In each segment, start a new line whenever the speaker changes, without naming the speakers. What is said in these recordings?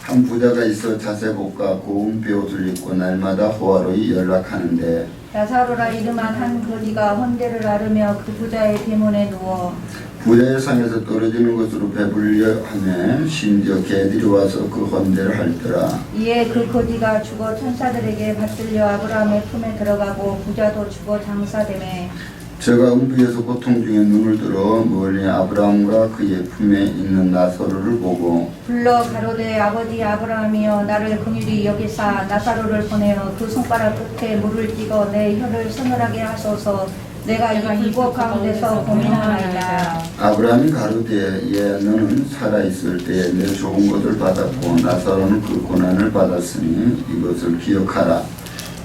한 부자가 있어 자세복과 고운 베옷을 입고 날마다 호화로이 연락하는데
나사로라 이름한 한 거지가 헌대를 앓으며 그 부자의 대문에 누워
부자의 상에서 떨어지는 것으로 배불려 하며 심지어 개들이 와서 그 헌대를 핥더라.
이에 그 거지가 죽어 천사들에게 받들려 아브라함의 품에 들어가고 부자도 죽어 장사되매
저가 음부에서 고통 중에 눈을 들어 멀리 아브라함과 그의 품에 있는 나사로를 보고
불러 가로되 아버지 아브라함이여 나를 긍휼히 여기사 나사로를 보내어 그 손가락 끝에 물을 찍어 내 혀를 서늘하게 하소서 내가 이 불꽃 가운데서 고민하나이다.
아브라함이 가로되 예 너는 살아있을 때에 내 좋은 것을 받았고 나사로는 그 고난을 받았으니 이것을 기억하라.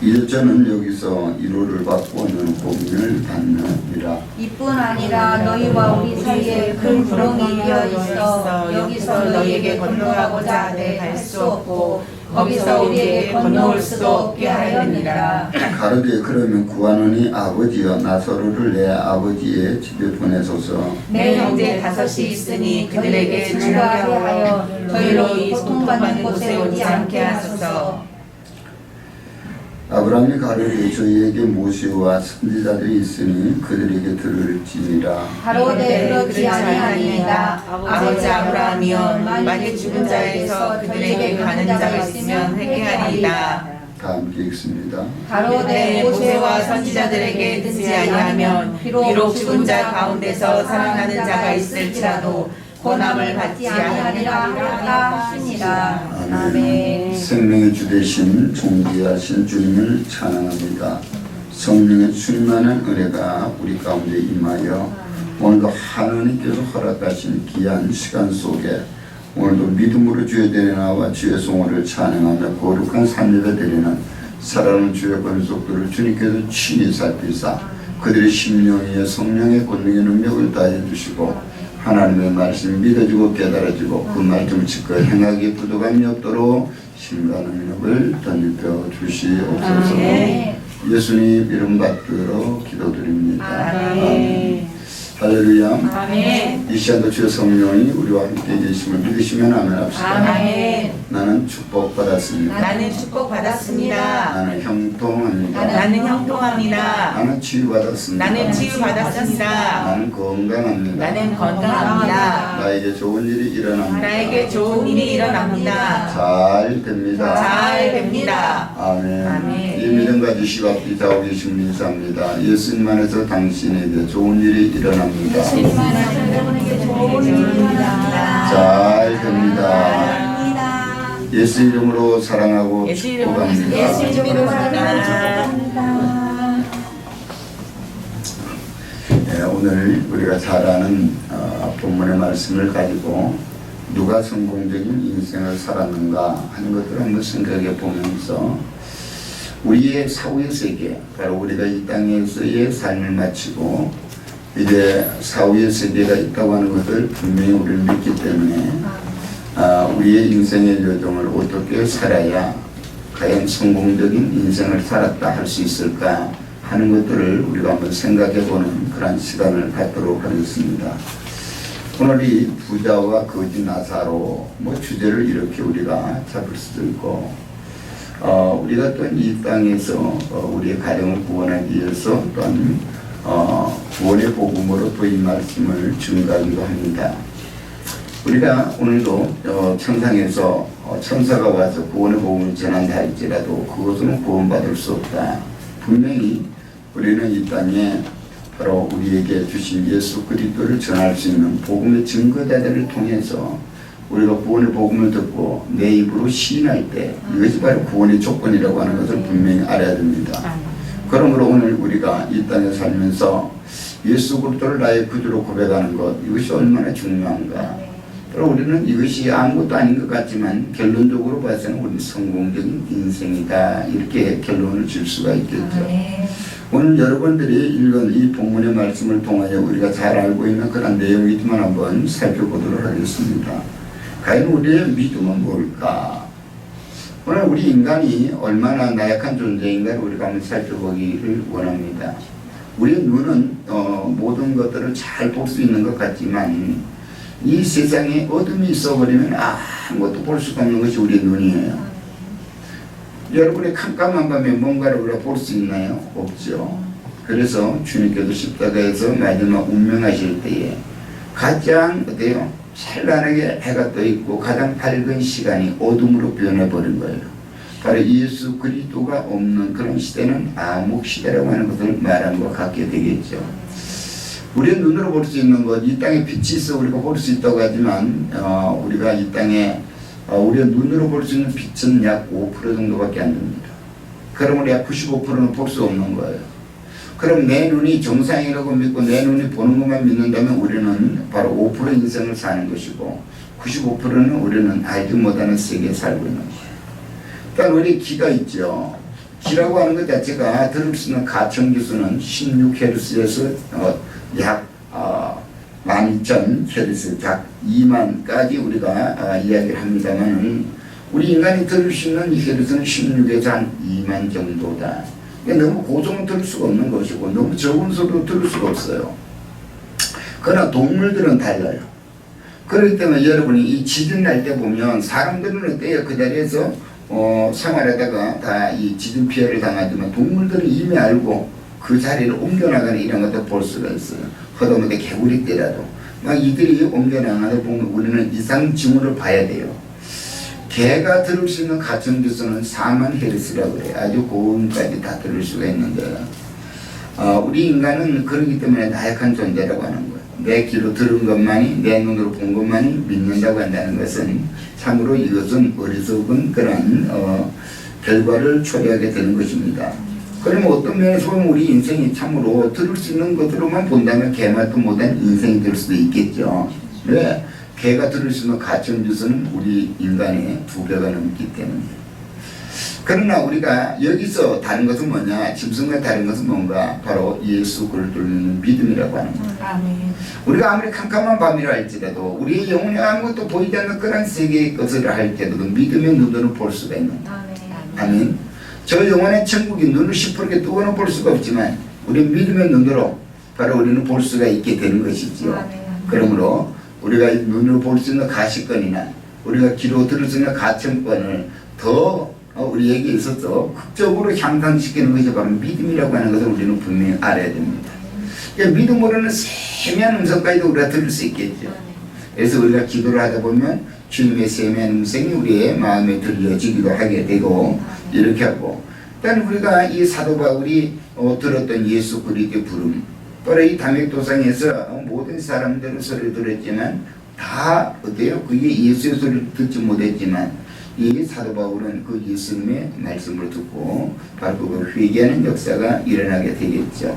이제 저는 여기서 위로를 받고 너는 고민을 받느니라.
이뿐 아니라 너희와 우리 사이에 큰 구렁이 비어 있어 여기서 너희에게 건너가고자 하되 갈 수 없고 거기서 우리에게 건너올 수도 없게 하였느니라.
가로되 그러면 구하노니 아버지여 나사로를 내 아버지의 집에 보내소서.
내 형제 5이 있으니 그들에게
주가하게
주려고
하여
저희로 이 고통받는 곳에 오지 않게 하소서.
아브라함이 가로되 저희에게 모세와 선지자들이 있으니 그들에게 들을지니라.
가로되 그렇지 아니하니이다.
아버지 아브라함이여 만일 죽은 자에서 그들에게 가는 자가 있으면 회개하리이다.
다 함께 읽습니다.
가로되
모세와 선지자들에게 듣지 아니하면 비록 죽은 자 가운데서 살아나는 자가 있을지라도 고난을 받지 아니하리라 하시니라. 아멘.
생명의 주 되신 존귀하신 주님을 찬양합니다. 성령의 충만한 은혜가 우리 가운데 임하여 오늘도 하나님께서 허락하신 귀한 시간 속에 오늘도 믿음으로 주의 대리 나와 주의 성호를 찬양하며 거룩한 산예배 드리는 사랑하는 주의 권속들을 주님께서 친히 살피사 그들의 심령 위에 성령의 권능의 능력을 다해 주시고 하나님의 말씀이 믿어지고 깨달아지고 그 말씀을 지켜 행하기에 부족함이 없도록 신과 능력을 덧입혀 주시옵소서. 예수님 이름 받들어 기도드립니다.
아멘.
할렐루야.
아멘.
이 시간도 주의 성령이 우리와 함께 계심을 믿으시면 아멘 합시다.
아멘.
나는 축복받았습니다.
나는 축복받았습니다.
나는 형통합니다.
나는 형통합니다.
나는 치유받았습니다.
나는 치유받았습니다.
나는 건강합니다.
나는 건강합니다.
나에게 좋은 일이 일어납니다.
나에게 좋은 일이 일어납니다.
잘 됩니다.
잘 됩니다.
아멘.
아멘.
이 믿음 가지시고 앞뒤 자고 계신 민사입니다. 예수님 안에서 당신에게 좋은 일이 일어납니다.
예수님 안에서 여러분에게 좋은 일이 일어납니다.
잘 됩니다. 예수 이름으로 사랑하고
예수 이름으로
축복합니다.
예수 이름으로 축복합니다.
네, 오늘 우리가 잘 아는 본문의 말씀을 가지고 누가 성공적인 인생을 살았는가 하는 것들을 한번 생각해 보면서 우리의 사후의 세계, 바로 우리가 이 땅에서의 삶을 마치고 이제 사후의 세계가 있다고 하는 것을 분명히 우리는 믿기 때문에 우리의 인생의 여정을 어떻게 살아야 과연 성공적인 인생을 살았다 할 수 있을까 하는 것들을 우리가 한번 생각해 보는 그런 시간을 갖도록 하겠습니다. 오늘 이 부자와 거지 나사로 주제를 이렇게 우리가 잡을 수도 있고 우리가 또 이 땅에서 우리의 가정을 구원하기 위해서 또한 구원의 복음으로 또 이 말씀을 증가하기도 합니다. 우리가 오늘도 천상에서 천사가 와서 구원의 복음을 전한다 할지라도 그것은 구원받을 수 없다. 분명히 우리는 이 땅에 바로 우리에게 주신 예수 그리스도를 전할 수 있는 복음의 증거자들을 통해서 우리가 구원의 복음을 듣고 내 입으로 시인할 때 이것이 바로 구원의 조건이라고 하는 것을 분명히 알아야 됩니다. 그러므로 오늘 우리가 이 땅에 살면서 예수 그리스도를 나의 구주로 고백하는 것 이것이 얼마나 중요한가. 또 우리는 이것이 아무것도 아닌 것 같지만 결론적으로 봐서는 우리 성공적인 인생이다 이렇게 결론을 줄 수가 있겠죠. 오늘 여러분들이 읽은 이 본문의 말씀을 통하여 우리가 잘 알고 있는 그런 내용이지만 한번 살펴보도록 하겠습니다. 과연 우리의 믿음은 뭘까? 오늘 우리 인간이 얼마나 나약한 존재인가를 우리가 한번 살펴보기를 원합니다. 우리의 눈은 모든 것들을 잘 볼 수 있는 것 같지만 이 세상에 어둠이 있어버리면 아무것도 볼 수가 없는 것이 우리의 눈이에요. 여러분의 캄캄한 밤에 뭔가를 우리가 볼 수 있나요? 없죠. 그래서 주님께서 십자가에서 마지막 운명하실 때에 가장 어때요? 찬란하게 해가 떠 있고 가장 밝은 시간이 어둠으로 변해버린 거예요. 바로 예수 그리스도가 없는 그런 시대는 암흑 시대라고 하는 것을 말한 것 같게 되겠죠. 우리의 눈으로 볼 수 있는 것, 이 땅에 빛이 있어 우리가 볼 수 있다고 하지만 우리가 이 땅에 우리가 눈으로 볼 수 있는 빛은 약 5% 정도밖에 안 됩니다. 그러므로 약 95%는 볼 수 없는 거예요. 그럼 내 눈이 정상이라고 믿고 내 눈이 보는 것만 믿는다면 우리는 바로 5% 인생을 사는 것이고 95%는 우리는 알지 못하는 세계에 살고 있는 거예요. 일단 우리 귀가 있죠. 귀라고 하는 것 자체가 들을 수 있는 가청기수는 16Hz에서 약 12,000Hz, 약 2만까지 우리가 이야기를 합니다만 우리 인간이 들을 수 있는 Hz는 16에서 한 2만 정도다. 너무 고정은 들을 수가 없는 것이고 너무 적은 소리도 들을 수가 없어요. 그러나 동물들은 달라요. 그렇기 때문에 여러분이 이 지진 날 때 보면 사람들은 어때요? 그 자리에서 생활하다가 다 이 지진 피해를 당하지만 동물들은 이미 알고 그 자리를 옮겨나가는 이런 것도 볼 수가 있어요. 허다못해 개구리 때라도 막 이들이 옮겨나가다 보면 우리는 이상 징후를 봐야 돼요. 개가 들을 수 있는 가청기수는 4만 헤르츠라고 해요. 아주 고음까지 다 들을 수가 있는데 우리 인간은 그렇기 때문에 나약한 존재라고 하는 거예요. 내 귀로 들은 것만이 내 눈으로 본 것만이 믿는다고 한다는 것은 참으로 이것은 어리석은 그런 결과를 초래하게 되는 것입니다. 그러면 어떤 면에서 보면 우리 인생이 참으로 들을 수 있는 것으로만 본다면 개맛도 못한 인생이 될 수도 있겠죠. 왜? 개가 들을 수 있는 가청기수는 우리 인간의 2배가 넘기 때문에. 그러나 우리가 여기서 다른 것은 뭐냐? 짐승과 다른 것은 뭔가? 바로 예수 그리스도를 믿는 믿음이라고 하는 거예요.
아멘.
우리가 아무리 캄캄한 밤이라 할지라도 우리의 영혼이 아무것도 보이지 않는 그런 세계의 것을 할지라도 믿음의 눈으로 볼 수가 있는 거예요. 아멘. 저 영혼의 천국이 눈을 시퍼렇게 뜨고는 볼 수가 없지만 우리 믿음의 눈으로 바로 우리는 볼 수가 있게 되는 것이지요. 그러므로 우리가 눈으로 볼 수 있는 가시권이나 우리가 귀로 들을 수 있는 가청권을 더 우리에게 있어서 극적으로 향상시키는 것이 바로 믿음이라고 하는 것을 우리는 분명히 알아야 됩니다. 그러니까 믿음으로는 세미한 음성까지도 우리가 들을 수 있겠죠. 그래서 우리가 기도를 하다 보면 주님의 세미한 음성이 우리의 마음에 들려지기도 하게 되고 이렇게 하고 일단 우리가 이 사도 바울이 들었던 예수 그리스도의 부름 바로 이 담액도상에서 모든 사람들의 소리를 들었지만 다 어때요? 그게 예수의 소리를 듣지 못했지만 이 사도 바울은 그 예수님의 말씀을 듣고 바로 그걸 회개하는 역사가 일어나게 되겠죠.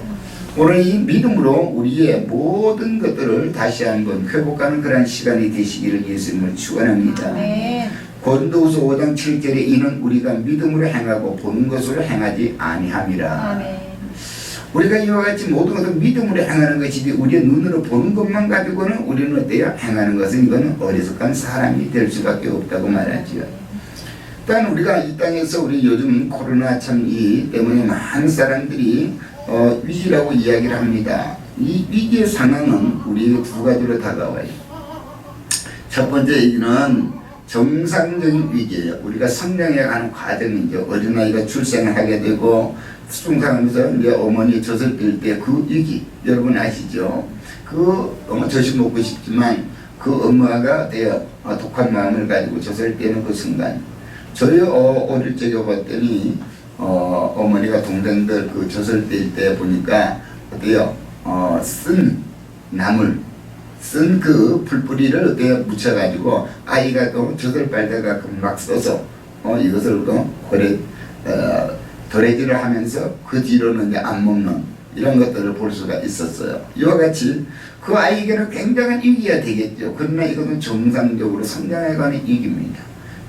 오늘 이 믿음으로 우리의 모든 것들을 다시 한번 회복하는 그런 시간이 되시기를 예수님을 축원합니다. 고린도후서 5장 7절에 이는 우리가 믿음으로 행하고 보는 것으로 행하지 아니함이라. 우리가 이와 같이 모든 것을 믿음으로 행하는 것이지 우리의 눈으로 보는 것만 가지고는 우리는 어때요? 행하는 것은 이거는 어리석은 사람이 될 수밖에 없다고 말하지요. 일단 우리가 이 땅에서 우리 요즘 코로나 참2 때문에 많은 사람들이 위기라고 이야기를 합니다. 이 위기의 상황은 우리에게 2가지로 다가와요. 첫 번째 얘기는 정상적인 위기예요. 우리가 성장해가는 과정이죠. 어린아이가 출생을 하게 되고 수중상하면서 이제 어머니 젖을 뗄 때 그 위기 여러분 아시죠? 그 젖이 먹고 싶지만 그 엄마가 독한 마음을 가지고 젖을 떼는 그 순간 저희 어릴 적에 봤더니 어머니가 동생들 그 젖을 뗄 때 보니까 어때요? 쓴 나물 쓴 그 풀뿌리를 어떻게 묻혀가지고 아이가 또 젖을 빨다가 막 써서 이것을 도래지를 하면서 그 뒤로는 이제 안 먹는 이런 것들을 볼 수가 있었어요. 이와 같이 그 아이에게는 굉장한 위기가 되겠죠. 그러나 이것은 정상적으로 성장해가는 위기입니다.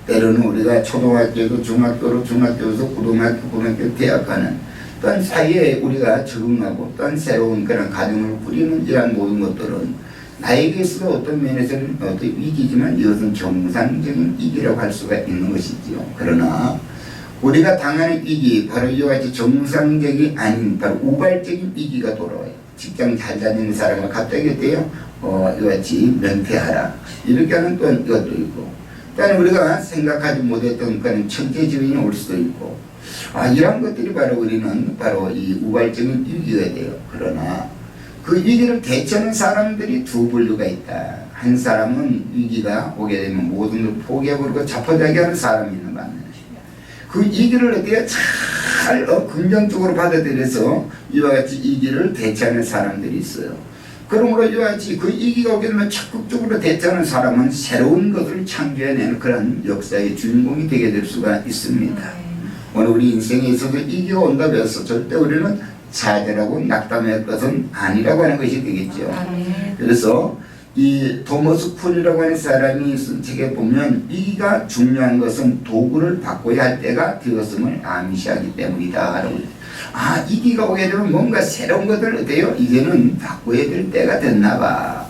때로는 우리가 초등학교도 중학교에서 고등학교, 대학가는 또한 사이에 우리가 적응하고 또한 새로운 그런 가정을 꾸리는 이러한 모든 것들은 나에게 있어서 어떤 면에서는 어떤 위기지만 이것은 정상적인 위기라고 할 수가 있는 것이지요. 그러나 우리가 당하는 위기 바로 이와 같이 정상적이 아닌 바로 우발적인 위기가 돌아와요. 직장 잘 다니는 사람은 갑자기 어때요? 이와 같이 명퇴하라. 이렇게 하는 또 이것도 있고, 또한 우리가 생각하지 못했던 그런 천재지변이 올 수도 있고, 이런 것들이 바로 우리는 바로 이 우발적인 위기가 돼요. 그러나 그 위기를 대처하는 사람들이 두 분류가 있다. 한 사람은 위기가 오게 되면 모든 걸 포기해버리고 자포자기하는 사람이 있는 반면에 그 위기를 어떻게 잘 긍정적으로 받아들여서 이와 같이 위기를 대처하는 사람들이 있어요. 그러므로 이와 같이 그 위기가 오게 되면 적극적으로 대처하는 사람은 새로운 것을 창조해내는 그런 역사의 주인공이 되게 될 수가 있습니다. 오늘 우리 인생에 있어서 위기가 온다고 해서 절대 우리는 좌절하고 낙담할 것은 아니라고 하는 것이 되겠죠. 그래서 이 토머스 쿤이라고 하는 사람이 쓴 책에 보면 위기가 중요한 것은 도구를 바꿔야 할 때가 되었음을 암시하기 때문이다. 위기가 오게 되면 뭔가 새로운 것을 어때요? 이제는 바꿔야 될 때가 됐나 봐.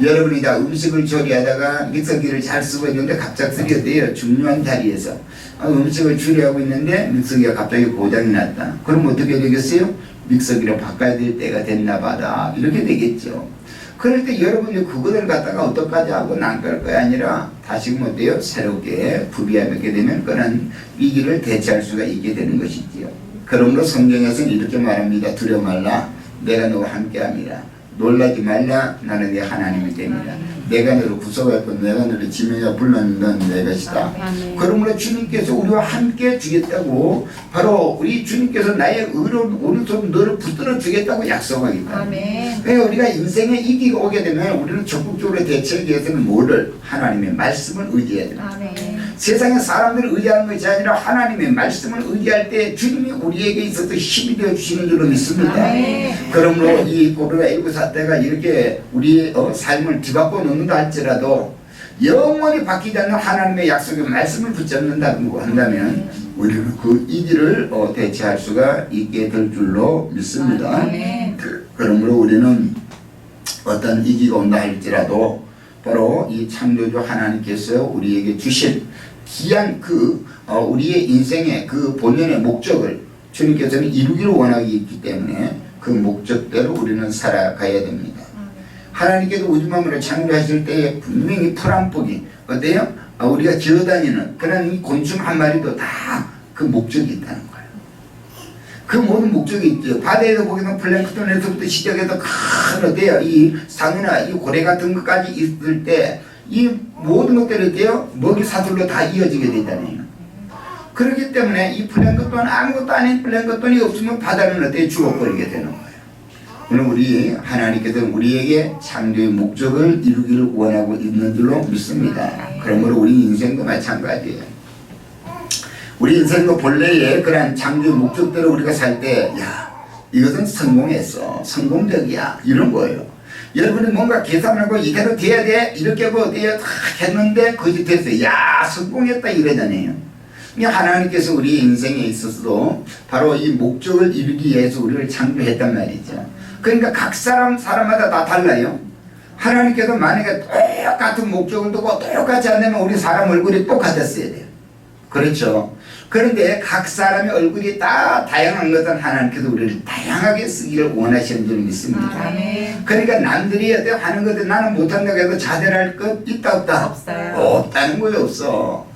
여러분이 다 음식을 조리하다가 믹서기를 잘 쓰고 있는데 갑작스레 어때요? 중요한 자리에서 음식을 조리하고 있는데 믹서기가 갑자기 고장이 났다. 그럼 어떻게 되겠어요? 믹서기를 바꿔야 될 때가 됐나 봐다. 이렇게 되겠죠. 그럴 때 여러분이 그것을 갖다가 어떡하지 하고 난갈 거야 아니라 다시금 어때요? 새롭게 구비하게 되면 그런 위기를 대처할 수가 있게 되는 것이지요. 그러므로 성경에서는 이렇게 말합니다. 두려워 말라. 내가 너와 함께함이라. 놀라지 말라. 나는 네 하나님이 됩니다. 내가 너를 구속하고 내가 너를 지명하여 불렀는 넌 내 것이다. 그러므로 주님께서 우리와 함께 주겠다고 바로 우리 주님께서 나의 의로운 오른손 너를 붙들어 주겠다고 약속하기 때문에 그러니까 우리가 인생에 위기가 오게 되면 우리는 적극적으로 대처하기 위해서는 뭐를? 하나님의 말씀을 의지해야 됩니다. 세상의 사람들을 의지하는 것이 아니라 하나님의 말씀을 의지할 때 주님이 우리에게 있어서 힘이 되어 주시는 줄로 믿습니다. 그러므로 이 코로나19 사태가 이렇게 우리의 삶을 뒤바꿔 놓는다 할지라도 영원히 바뀌지 않는 하나님의 약속의 말씀을 붙잡는다고 한다면 우리는 그 위기를 대처할 수가 있게 될 줄로 믿습니다. 그러므로 우리는 어떤 위기가 온다 할지라도 바로 이 창조주 하나님께서 우리에게 주신 귀한 우리의 인생의 그 본연의 목적을 주님께서는 이루기를 원하기 있기 때문에 그 목적대로 우리는 살아가야 됩니다. 하나님께서 우주 만물을 창조하실 때 분명히 풀 한 폭이 어때요? 우리가 기어다니는 그런 이 곤충 한 마리도 다 그 목적이 있다는 거예요. 그 모든 목적이 있죠. 바다에서 보기는 플랭크톤에서부터 시작해서 큰 어때요? 이 상어나 이 고래 같은 것까지 있을 때 이 모든 것들이 어때요? 먹이 사슬로 다 이어지게 되잖아요. 그렇기 때문에 이 플랭크톤 아무것도 아닌 플랭크톤이 없으면 바다는 어때요? 죽어버리게 되는 거예요. 오늘 우리 하나님께서 우리에게 창조의 목적을 이루기를 원하고 있는 줄로 믿습니다. 그러므로 우리 인생도 마찬가지예요. 우리 인생도 본래의 그런 창조의 목적대로 우리가 살 때 이것은 성공했어. 성공적이야. 이런 거예요. 여러분이 뭔가 계산하고 이대로 돼야 돼. 이렇게 하고 어때요? 했는데 거짓 됐어요. 성공했다 이러잖아요. 하나님께서 우리 인생에 있어서도 바로 이 목적을 이루기 위해서 우리를 창조했단 말이죠. 그러니까 각 사람마다 다 달라요. 하나님께서 만약에 똑같은 목적을 두고 똑같이 안 되면 우리 사람 얼굴이 똑같았어야 돼요. 그렇죠. 그런데 각 사람의 얼굴이 다 다양한 것은 하나님께서 우리를 다양하게 쓰기를 원하시는 줄 믿습니다. 그러니까 남들이 하는 것들 나는 못한다고 해도 자잘할 것 있다 없다?
없어요.
없다는 거예요. 없어.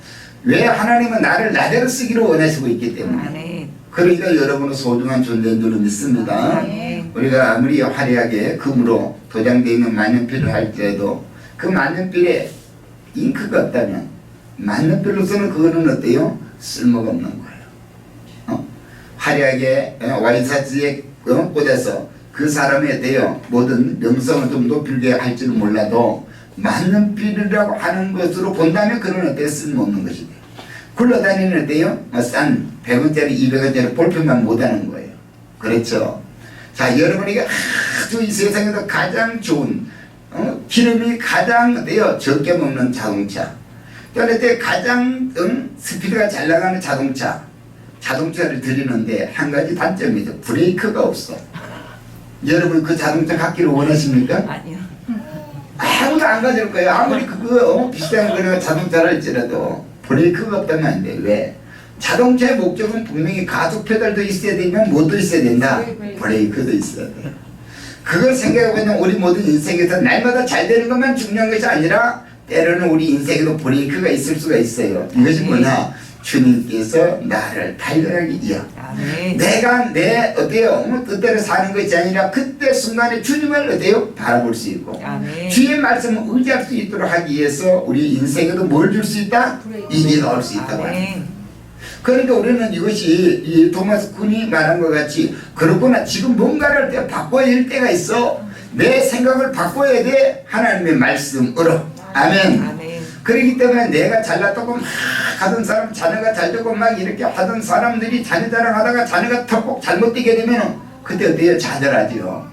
왜? 하나님은 나를 나대로 쓰기를 원하시고 있기 때문에. 그러니까 여러분은 소중한 존재인 줄 믿습니다. 우리가 아무리 화려하게 금으로 도장되어 있는 만년필을 할지라도 그 만년필에 잉크가 없다면 만년필로서는 그거는 어때요? 쓸모가 없는 거예요. 화려하게 와인사지에 꽂아서 그 사람에 대해 모든 명성을 좀 높이게 할지는 몰라도 만년필이라고 하는 것으로 본다면 그건 어때요? 쓸모없는 것이 돼요. 굴러다니는 어때요? 싼 100원짜리 200원짜리 볼펜만 못하는 거예요. 그렇죠. 자, 여러분에게 아주 이 세상에서 가장 좋은 기름이 가장 어때요? 적게 먹는 자동차, 그런데 가장 스피드가 잘 나가는 자동차를 드리는데 한 가지 단점이 있어요. 브레이크가 없어. 여러분 그 자동차 갖기를 원하십니까?
아니요.
아무도 안 가질 거예요. 아무리 그거 비싼 거나 자동차를 할지라도 브레이크가 없다면 안 돼. 왜? 자동차의 목적은 분명히 가속 페달도 있어야 되면 뭐도 있어야 된다? 브레이크도 있어야 돼. 그걸 생각해보면 우리 모든 인생에서 날마다 잘 되는 것만 중요한 것이 아니라 때로는 우리 인생에도 브레이크가 있을 수가 있어요. 이것이 뭐냐? 주님께서 나를 발견하기 위하여
아멘.
내가 내 어때요? 뜻대로 사는 것이 아니라 그때 순간에 주님을 어때요? 바라볼 수 있고
아멘.
주의 말씀을 의지할 수 있도록 하기 위해서 우리 인생에도 뭘 줄 수 있다? 이기가 올 수 있다고 합니다.
아멘.
그러니까 우리는 이것이 이 토마스 쿤이 말한 것 같이 그렇구나 지금 뭔가를 바꿔야 할 때가 있어. 내 생각을 바꿔야 돼. 하나님의 말씀으로. 아멘.
아멘.
그렇기 때문에 내가 잘났다고 막 하던 사람 자네가 잘되고 막 이렇게 하던 사람들이 자네 자랑하다가 자네가 턱꼭 잘못되게 되면 그때 어때요? 좌절하지요.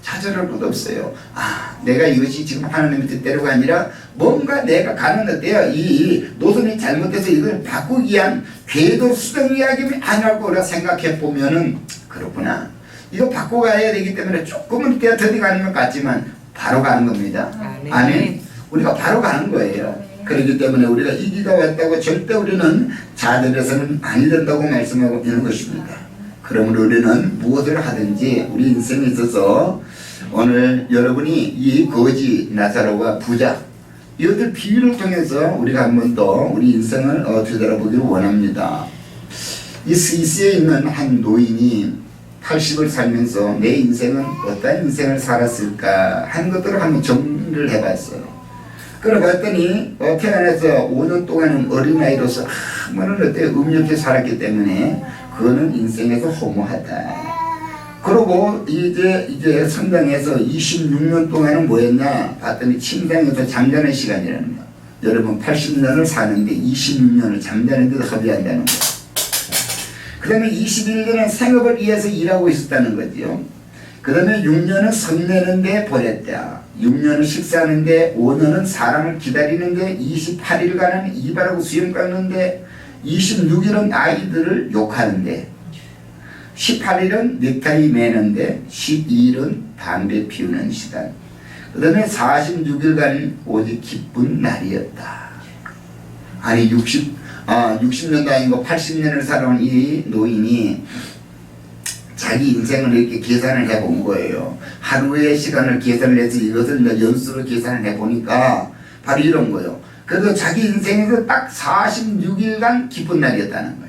좌절할 것도 없어요. 아 내가 이것이 지금 하나님의 뜻대로가 아니라 뭔가 내가 가는 어때요? 이 노선이 잘못돼서 이걸 바꾸기 위한 궤도 수정 이야기가 아니라고 생각해 보면은 그렇구나. 이거 바꿔가야 되기 때문에 조금은 더디 가는 것 같지만 바로 가는 겁니다.
아멘.
아멘. 우리가 바로 가는 거예요. 그렇기 때문에 우리가 이기가 왔다고 절대 우리는 좌절해서는 아니 된다고 말씀하고 있는 것입니다. 그러므로 우리는 무엇을 하든지 우리 인생에 있어서 오늘 여러분이 이 거지 나사로와 부자 이것들 비유를 통해서 우리가 한 번 더 우리 인생을 되돌아보기를 원합니다. 이 스위스에 있는 한 노인이 80을 살면서 내 인생은 어떤 인생을 살았을까 하는 것들을 한번 정리를 해봤어요. 그래 봤더니 태어나서 5년 동안은 어린아이로서 아무런 어때 의미 없이 살았기 때문에 그거는 인생에서 허무하다. 그리고 이제 성장해서 26년 동안은 뭐였냐 봤더니 침상에서 잠자는 시간이라는 거야. 여러분 80년을 사는데 26년을 잠자는 데도 허비한다는 거야. 그 다음에 21년은 생업을 위해서 일하고 있었다는 거죠. 그 다음에 6년은 성내는데 보냈다. 6년은 식사하는데 5년은 사람을 기다리는데 28일간은 이발하고 수염 깎는데 26일은 아이들을 욕하는데 18일은 넥타이 매는데 12일은 담배 피우는 시간. 그 다음에 46일간 오직 기쁜 날이었다. 아니 60년도 아니고 80년을 살아온 이 노인이 자기 인생을 이렇게 계산을 해본 거예요. 하루의 시간을 계산을 해서 이것을 연수로 계산을 해보니까 바로 이런 거예요. 그래서 자기 인생에서 딱 46일간 기쁜 날이었다는 거예요.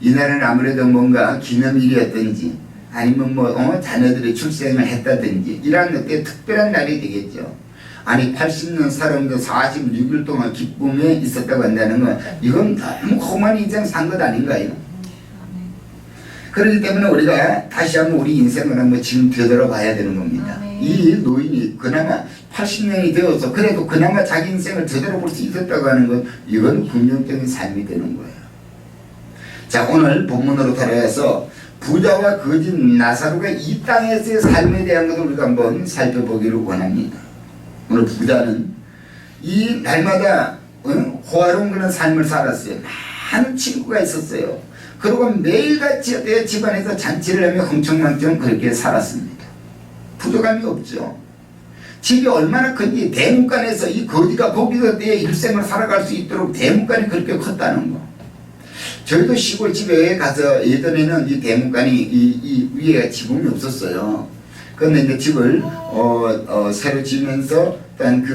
이날은 아무래도 뭔가 기념일이었든지 아니면 자녀들이 출생을 했다든지 이런 어때 특별한 날이 되겠죠. 아니 80년 살았는데 46일 동안 기쁨에 있었다고 한다는 건 이건 너무 험한 인생 산 것 아닌가요? 그렇기 때문에 우리가 다시 한번 우리 인생을 한번 지금 되돌아봐야 되는 겁니다. 이 노인이 그나마 80년이 되어서 그래도 그나마 자기 인생을 되돌아볼 수 있었다고 하는 건 이건 긍정적인 삶이 되는 거예요. 자 오늘 본문으로 돌아와서 부자와 거지 나사로가 이 땅에서의 삶에 대한 것을 우리가 한번 살펴보기를 원합니다. 오늘 부자는 이 날마다 호화로운 그런 삶을 살았어요. 많은 친구가 있었어요. 그리고 매일같이 집안에서 잔치를 하며 흥청망청 그렇게 살았습니다. 부족함이 없죠. 집이 얼마나 큰지 대문간에서 이 거지가 거기서 내 일생을 살아갈 수 있도록 대문간이 그렇게 컸다는 거. 저희도 시골집에 가서 예전에는 이 대문간이 이 위에 지붕이 없었어요. 그런데 이제 집을 새로 지으면서 일단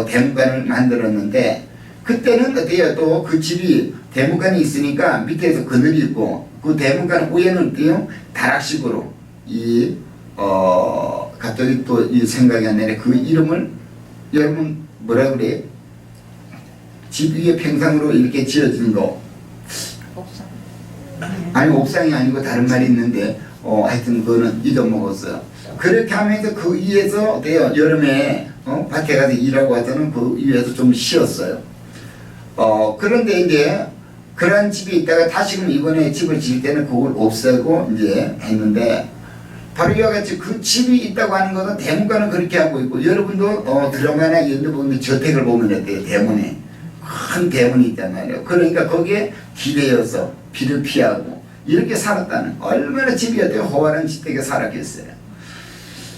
대문간을 만들었는데 그때는 어때요? 또 그 집이 대문간이 있으니까 밑에서 그늘이 있고 그 대문간 위에는 어때요? 다락식으로 갑자기 또 이 생각이 안 나네. 그 이름을 여러분 뭐라 그래요? 집 위에 평상으로 이렇게 지어진 거.
옥상.
아니 옥상이 아니고 다른 말이 있는데 하여튼 그거는 잊어먹었어요. 그렇게 하면서 그 위에서 어때요? 여름에 밭에 가서 일하고 와서는 그 위에서 좀 쉬었어요. 그런데 이제 그런 집이 있다가 다시금 이번에 집을 지을 때는 그걸 없애고 이제 했는데 바로 이와 같이 그 집이 있다고 하는 것은 대문간은 그렇게 하고 있고 여러분도 드라마나 이런 데 보면 저택을 보면 어때요? 대문에 큰 대문이 있단 말이에요. 그러니까 거기에 기대어서 비를 피하고 이렇게 살았다는 얼마나 집이 어때요? 호화로운 집되게 살았겠어요.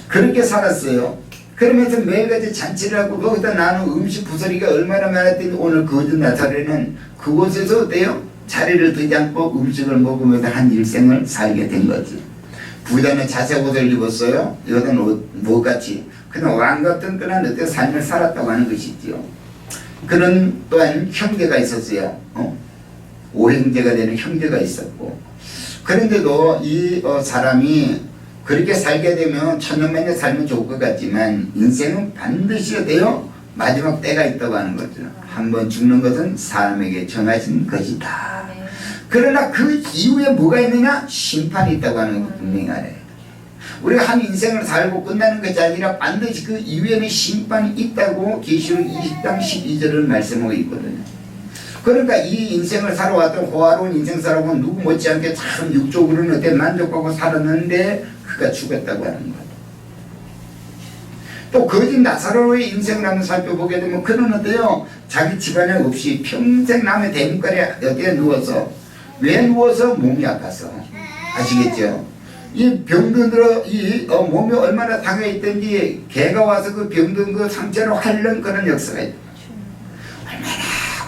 그렇게 살았어요. 그러면서 매일같이 잔치를 하고 거기다 나는 음식 부서리가 얼마나 많았더니 오늘 거짓 나사로는 그곳에서 어때요? 자리를 뜨지 않고 음식을 먹으면서 한 일생을 살게 된 거지. 부자는 자색 옷을 입었어요. 이것은 옷, 뭐같이 그냥 왕 같은 그런 어떤 삶을 살았다고 하는 것이지요. 그는 또한 형제가 있었어요. 오형제가 되는 형제가 있었고, 그런데도 이 사람이 그렇게 살게 되면 천년만년 살면 좋을 것 같지만 인생은 반드시 돼요. 마지막 때가 있다고 하는 거죠. 한번 죽는 것은 사람에게 정하신 것이다.
아멘.
그러나 그 이후에 뭐가 있느냐? 심판이 있다고 하는 거 분명히 알아요. 우리가 한 인생을 살고 끝나는 것이 아니라 반드시 그 이후에는 심판이 있다고 계시록 20장 12절을 말씀하고 있거든요. 그러니까 이 인생을 살아왔던 호화로운 인생 살아고 누구 못지않게 참 육적으로는 어때 만족하고 살았는데 그가 죽었다고 하는 거예요. 또 거짓 나사로의 인생을 한번 살펴보게 되면 그는 어때요? 자기 집안에 없이 평생 남의 대문간에 어디에 누워서, 왜 누워서? 몸이 아파서. 아시겠죠? 이 병든 들어 몸이 얼마나 상해 있든지 개가 와서 그 병든 그 상처를 핥는 그런 역사가 있다.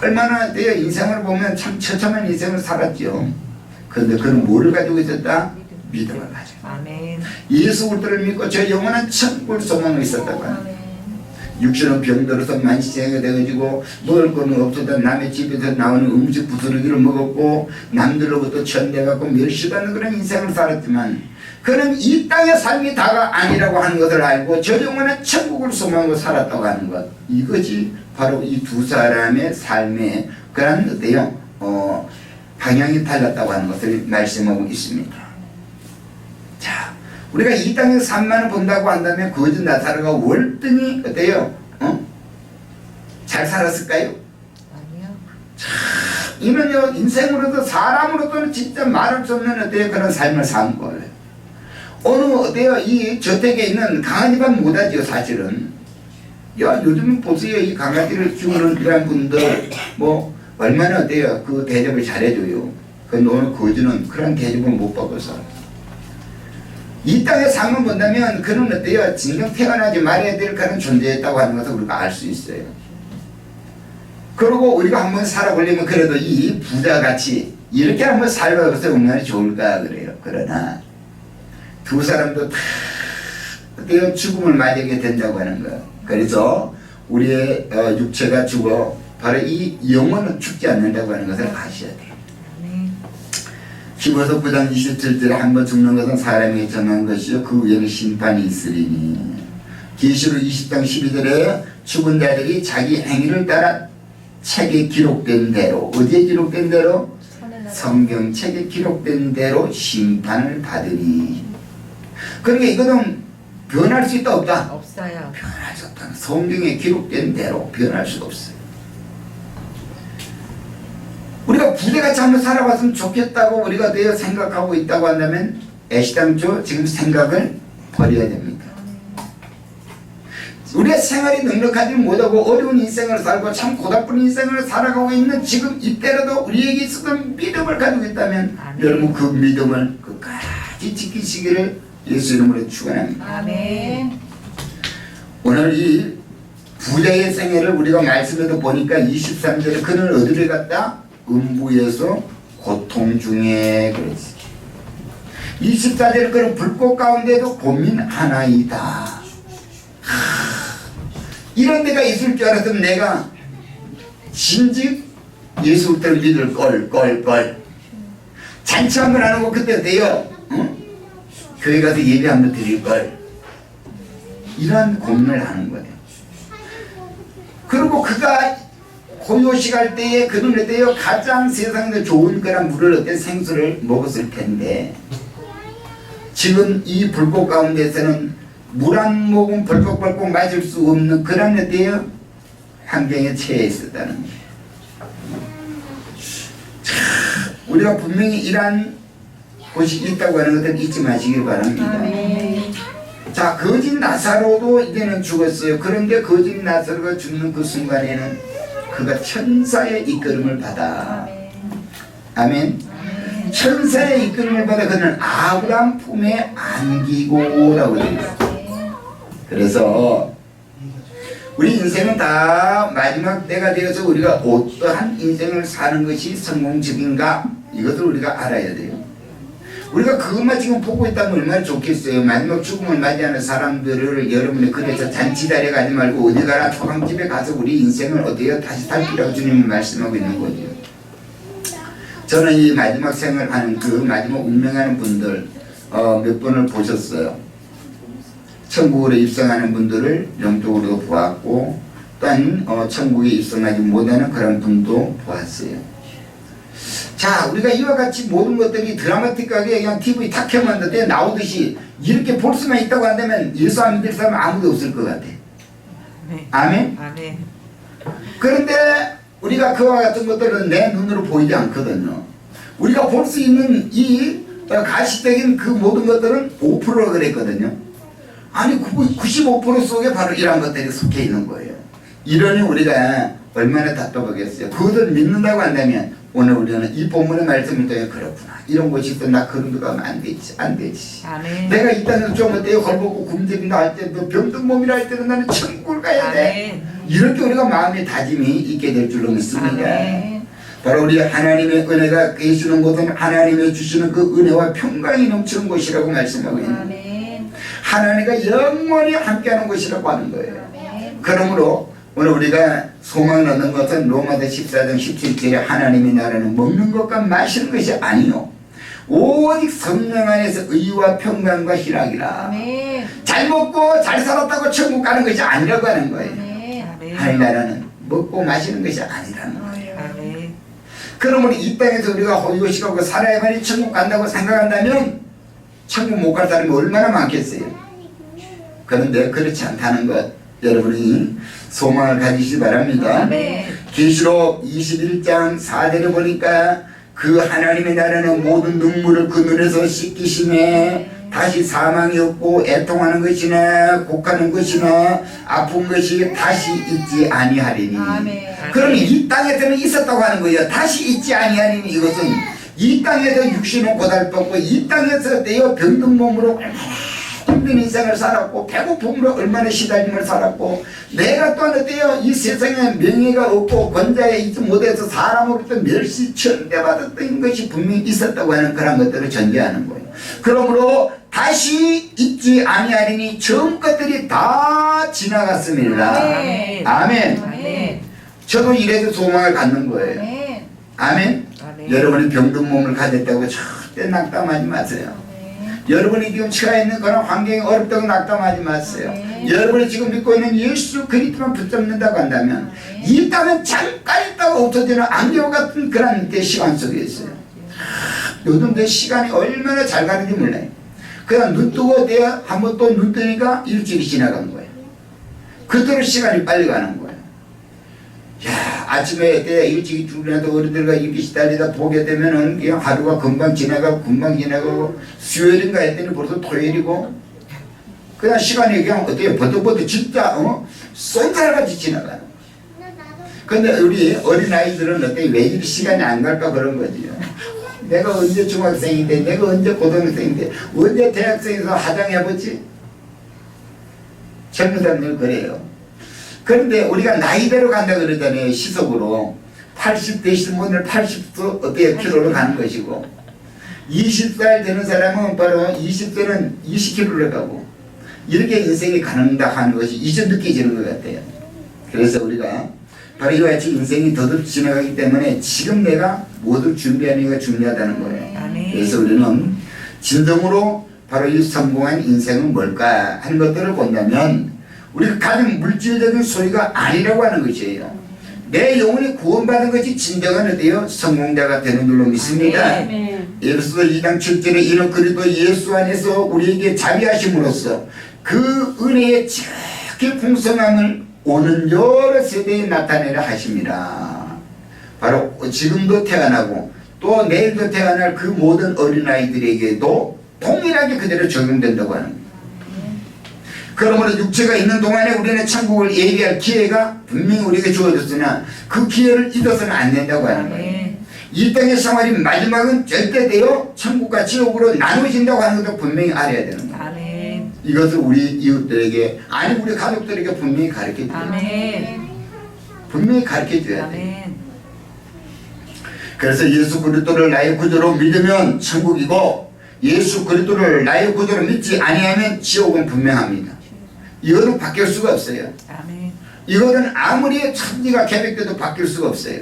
얼마나 돼요? 인생을 보면 참 처참한 인생을 살았죠. 그런데 그는 뭐를 가지고 있었다? 믿음을 가지고.
아멘.
예수 그리스도를 믿고 저 영원한 천국을 소망하고 있었다고 합니다. 육신은 병들어서 만시생이 돼가지고 먹을 거는 없어도 남의 집에서 나오는 음식 부스러기를 먹었고 남들로부터 천대받고 멸시받는 그런 인생을 살았지만 그는 이 땅의 삶이 다가 아니라고 하는 것을 알고 저 영원한 천국을 소망하고 살았다고 하는 것, 이것이 바로 이 두 사람의 삶의 그런 어때요? 방향이 달랐다고 하는 것을 말씀하고 있습니다. 자, 우리가 이 땅에서 삶만을 본다고 한다면 거짓 나사로가 월등히 어때요? 잘 살았을까요?
아니요.
이는요, 인생으로도 사람으로도 진짜 말할 수 없는 어때요? 그런 삶을 산 거예요. 어느 어때요? 이 저택에 있는 강아지만 못하지요, 사실은. 야, 요즘 보세요. 이 강아지를 키우는 그런 분들 뭐 얼마나 어때요? 그 대접을 잘해줘요. 그런데 오늘 거지는 그런 대접을 못 받아서 이 땅의 삶을 본다면 그는 어때요? 진정 태어나지 말아야 될 그런 존재였다고 하는 것을 우리가 알 수 있어요. 그리고 우리가 한번 살아보려면 그래도 이 부자같이 이렇게 한번 살아봐서 얼마나 좋을까 그래요. 그러나 두 사람도 다 어때요? 죽음을 맞이하게 된다고 하는 거예요. 그래서 우리의 육체가 죽어 바로 이 영혼은 죽지 않는다고 하는 것을 아셔야 돼요. 히브리서 9장 27절에 한번 죽는 것은 사람에게 정한 것이요 그 위에는 심판이 있으리니. 계시록 20장 12절에 죽은 자들이 자기 행위를 따라 책에 기록된 대로, 어디에 기록된 대로? 성경책에 기록된 대로 심판을 받으리. 그러니까 이거는 변할 수 있다 없다?
없어요.
변할 수 없다. 성경에 기록된 대로 변할 수가 없어요. 우리가 부자같이 한번 살아봤으면 좋겠다고 우리가 되어 생각하고 있다고 한다면 애시당초 지금 생각을 버려야 됩니다. 우리의 생활이 넉넉하지 못하고 어려운 인생을 살고 참 고달픈 인생을 살아가고 있는 지금 이때라도 우리에게 있었던 믿음을 가지고 있다면
아멘.
여러분 그 믿음을 끝까지 지키시기를 예수 이름으로 축원합니다.
아멘.
오늘 이 부자의 생애를 우리가 말씀에도 보니까 23절에 그는 어디를 갔다? 음부에서 고통 중에 그랬어. 24절에 그는 불꽃 가운데도 고민하나이다. 이런 데가 있을 줄 알았으면 내가 진즉 예수 그리스도를 믿을 걸. 잔치 한번 안 하고 그때 돼요. 응? 교회 가서 예배 한번 드릴 걸. 이런 고민을 하는 거예요. 그리고 그가 고요식 할 때에 그는 어때요? 가장 세상에서 좋은 거란 물을 어때 생수를 먹었을 텐데 지금 이 불꽃 가운데서는 물 한 모금 벌컥벌컥 마실 수 없는 그런 어때요? 환경에 처해 있었다는 거예요. 우리가 분명히 이러한 곳이 있다고 하는 것을 잊지 마시길 바랍니다.
아멘.
자, 거짓 나사로도 이제는 죽었어요. 그런데 거짓 나사로가 죽는 그 순간에는 그가 천사의 이끌음을 받아. 아멘. 천사의 이끌음을 받아 그는 아브라함 품에 안기고라고 되어 있어요. 그래서 우리 인생은 다 마지막 때가 되어서 우리가 어떠한 인생을 사는 것이 성공적인가 이것을 우리가 알아야 돼요. 우리가 그것만 지금 보고 있다면 얼마나 좋겠어요. 마지막 죽음을 맞이하는 사람들을 여러분이 그래서 잔치자리에 가지 말고 어디 가라 초강집에 가서 우리 인생을 어디에 다시 살피라고 주님이 말씀하고 있는 거죠. 저는 이 마지막 생을 하는 그 마지막 운명하는 분들 몇 분을 보셨어요. 천국으로 입성하는 분들을 영적으로도 보았고 또한 천국에 입성하지 못하는 그런 분도 보았어요. 자, 우리가 이와 같이 모든 것들이 드라마틱하게 그냥 TV 탁 켜놨는데 나오듯이 이렇게 볼 수만 있다고 한다면 예수 안 믿을 사람은 아무도 없을 것 같아.
네.
아멘?
아멘.
그런데 우리가 그와 같은 것들은 내 눈으로 보이지 않거든요. 우리가 볼 수 있는 이 가시적인 그 모든 것들은 5%라 그랬거든요. 아니 95% 속에 바로 이런 것들이 속해 있는 거예요. 이러니 우리가 얼마나 답답하겠어요. 그것을 믿는다고 한다면 오늘 우리는 이 본문의 말씀을 통해 그렇구나. 이런 곳이 있어 나 그런 거 가면 안 되지. 안 되지.
아멘.
내가 이 땅에서 좀 어때요? 헐벗고 굶주린다 할 때, 너 병든 몸이라 할 때는 나는 천국을 가야 돼. 이렇게 우리가 마음의 다짐이 있게 될 줄로 믿습니다.
아멘.
바로 우리 하나님의 은혜가 계시는 곳은 하나님의 주시는 그 은혜와 평강이 넘치는 곳이라고 말씀하고 있는 거예요.
아멘.
하나님과 영원히 함께하는 곳이라고 하는 거예요.
아멘.
그러므로 오늘 우리가 소망을 얻는 것은 로마서 14장 17절에 하나님의 나라는 먹는 것과 마시는 것이 아니요 오직 성령 안에서 의와 평강과 희락이라.
아멘.
잘 먹고 잘 살았다고 천국 가는 것이 아니라고 하는 거예요.
아멘.
아멘.
하나님 나라는 먹고 마시는 것이 아니라는 거예요.
아멘.
그러면 이 땅에서 우리가 호의호식하고 살아야만이 천국 간다고 생각한다면 천국 못 갈 사람이 얼마나 많겠어요. 그런데 그렇지 않다는 것 여러분이 소망을 가지시기 바랍니다.
아멘.
계시록 21장 4절에 보니까 그 하나님의 나라는 모든 눈물을 그 눈에서 씻기시네. 다시 사망이 없고 애통하는 것이나 곡하는 것이나 아픈 것이 다시 있지 아니하리니.
아멘.
그럼 이 땅에서는 있었다고 하는 거예요. 다시 있지 아니하리니 이것은 이 땅에서 육신은 고달팠고 이 땅에서 내어 병든 몸으로 힘든 인생을 살았고 배고픔으로 얼마나 시달림을 살았고 내가 또한 어때요? 이 세상에 명예가 없고 권자에 있지 못해서 사람으로부터 멸시 천대받았던 것이 분명히 있었다고 하는 그런 것들을 전제하는 거예요. 그러므로 다시 있지 아니하리니 처음 것들이 다 지나갔습니다.
아멘.
아멘.
아멘.
저도 이래서 소망을 갖는 거예요.
아멘.
아멘.
아멘.
여러분이 병든 몸을 가졌다고 절대 낙담하지 마세요. 여러분이 지금 처해 있는 그런 환경이 어렵다고 낙담하지 마세요. 여러분이 지금 믿고 있는 예수 그리스도만 붙잡는다고 한다면 이 땅은 잠깐 있다가 없어지는 안개와 같은 그런 때 시간 속에 있어요. 요즘 내 시간이 얼마나 잘 가는지 몰라요. 그냥 눈 뜨고 내가 한번 또 눈 뜨니까 일주일이 지나간 거예요. 그대로 시간이 빨리 가는 거예요. 야, 아침에 때 일찍 출근해도 어른들과 이렇게 시달리다 보게 되면은 그냥 하루가 금방 지나가고 수요일인가 했더니 벌써 토요일이고 그냥 시간이 그냥 어때요? 버덕버덕 진짜 쏜살같이 지나가는 거예요. 근데 우리 어린아이들은 어때 왜 이리 시간이 안 갈까 그런 거지요. 내가 언제 중학생인데 내가 언제 고등학생인데 언제 대학생에서 화장해보지? 젊은 사람들 그래요. 그런데 우리가 나이대로 간다 그러잖아요. 시속으로 80 되신 분들 80도 어때요? 킬로로 가는 것이고 20살 되는 사람은 바로 20세는 20킬로로 가고 이렇게 인생이 가는다 하는 것이 이제 느껴지는 것 같아요. 그래서 우리가 바로 이와 같이 인생이 더듬 지나가기 때문에 지금 내가 모두 준비하는 게 중요하다는 거예요.
아멘.
그래서 우리는 진정으로 바로 이 성공한 인생은 뭘까 하는 것들을 본다면 우리가 가진 물질적인 소리가 아니라고 하는 것이에요. 내 영혼이 구원받은 것이 진정한 어때요? 성공자가 되는 줄로 믿습니다. 에베소서 2장 7절에 이는 그리스도 예수 안에서 우리에게 자비하심으로써 그 은혜의 지극히 풍성함을 오는 여러 세대에 나타내려 하십니다. 바로 지금도 태어나고 또 내일도 태어날 그 모든 어린아이들에게도 동일하게 그대로 적용된다고 하는 거예요. 그러므로 육체가 있는 동안에 우리는 천국을 예비할 기회가 분명히 우리에게 주어졌으나 그 기회를 잊어서는 안 된다고 하는 거예요. 이 땅의 생활이 마지막은 절대 되어 천국과 지옥으로 나누어진다고 하는 것도 분명히 알아야 되는 거예요.
아멘.
이것을 우리 이웃들에게 아니 우리 가족들에게 분명히 가르쳐줘야 돼요.
아멘.
분명히 가르쳐줘야 돼요.
아멘.
그래서 예수 그리스도를 나의 구주로 믿으면 천국이고 예수 그리스도를 나의 구주로 믿지 아니하면 지옥은 분명합니다. 이거는 바뀔 수가 없어요.
아멘.
이거는 아무리 천지가 개벽돼도 바뀔 수가 없어요.